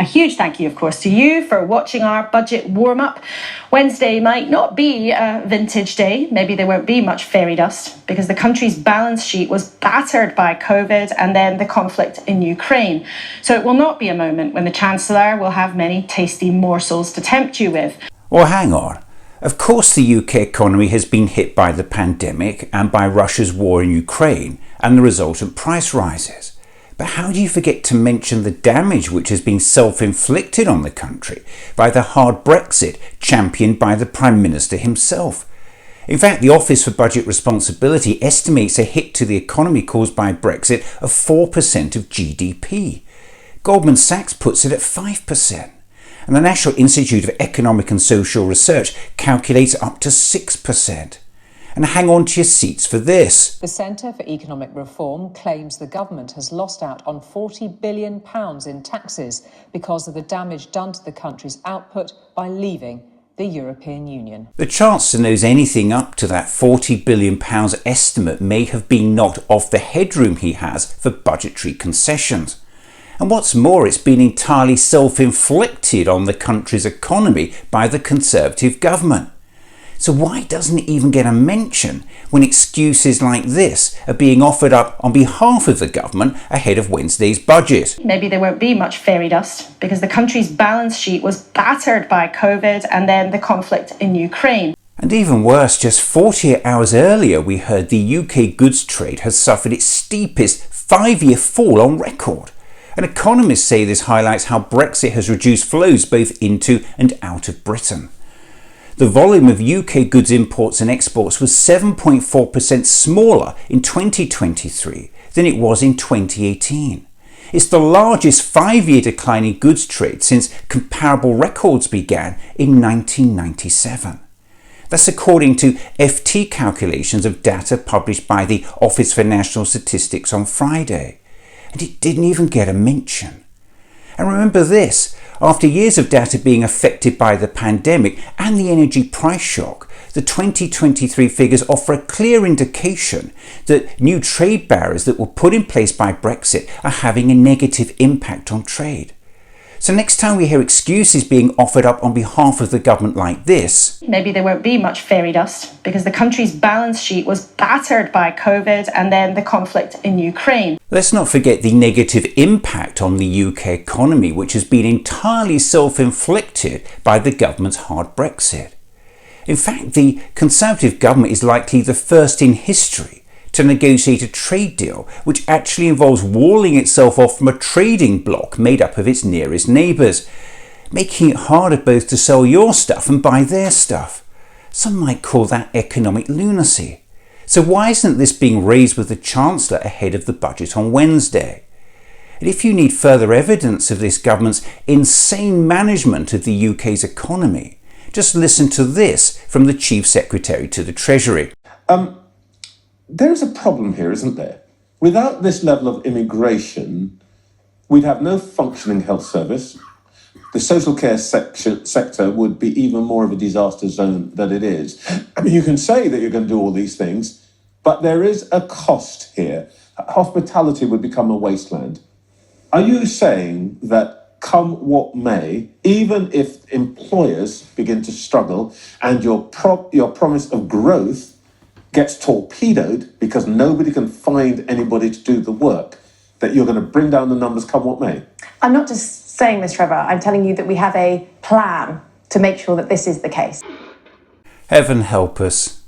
A huge thank you, of course, to you for watching our budget warm-up. Wednesday might not be a vintage day. Maybe there won't be much fairy dust because the country's balance sheet was battered by COVID and then the conflict in Ukraine. So it will not be a moment when the Chancellor will have many tasty morsels to tempt you with. Well, hang on. Of course the UK economy has been hit by the pandemic and by Russia's war in Ukraine and the resultant price rises. But how do you forget to mention the damage which has been self-inflicted on the country by the hard Brexit championed by the Prime Minister himself? In fact, the Office for Budget Responsibility estimates a hit to the economy caused by Brexit of 4% of GDP. Goldman Sachs puts it at 5%. And the National Institute of Economic and Social Research calculates up to 6%. And hang on to your seats for this. The Centre for Economic Reform claims the government has lost out on £40 billion in taxes because of the damage done to the country's output by leaving the European Union. The Chancellor knows anything up to that £40 billion estimate may have been knocked off the headroom he has for budgetary concessions. And what's more, it's been entirely self-inflicted on the country's economy by the Conservative government. So why doesn't it even get a mention when excuses like this are being offered up on behalf of the government ahead of Wednesday's budget? Maybe there won't be much fairy dust because the country's balance sheet was battered by COVID and then the conflict in Ukraine. And even worse, just 48 hours earlier we heard the UK goods trade has suffered its steepest 5-year fall on record. And economists say this highlights how Brexit has reduced flows both into and out of Britain. The volume of UK goods imports and exports was 7.4% smaller in 2023 than it was in 2018. It's the largest 5-year decline in goods trade since comparable records began in 1997. That's according to FT calculations of data published by the Office for National Statistics on Friday. And it didn't even get a mention. And remember this, after years of data being affected by the pandemic and the energy price shock, the 2023 figures offer a clear indication that new trade barriers that were put in place by Brexit are having a negative impact on trade. So next time we hear excuses being offered up on behalf of the government like this, maybe there won't be much fairy dust because the country's balance sheet was battered by COVID and then the conflict in Ukraine. Let's not forget the negative impact on the UK economy, which has been entirely self-inflicted by the government's hard Brexit. In fact, the Conservative government is likely the first in history to negotiate a trade deal which actually involves walling itself off from a trading bloc made up of its nearest neighbours, making it harder both to sell your stuff and buy their stuff. Some might call that economic lunacy. So why isn't this being raised with the Chancellor ahead of the budget on Wednesday? And if you need further evidence of this government's insane management of the UK's economy, just listen to this from the Chief Secretary to the Treasury. There's a problem here, isn't there? Without this level of immigration, we'd have no functioning health service. The social care sector would be even more of a disaster zone than it is. I mean, you can say that you're going to do all these things, but there is a cost here. Hospitality would become a wasteland. Are you saying that come what may, even if employers begin to struggle and your promise of growth gets torpedoed because nobody can find anybody to do the work, that you're going to bring down the numbers come what may? I'm not just saying this, Trevor. I'm telling you that we have a plan to make sure that this is the case. Heaven help us.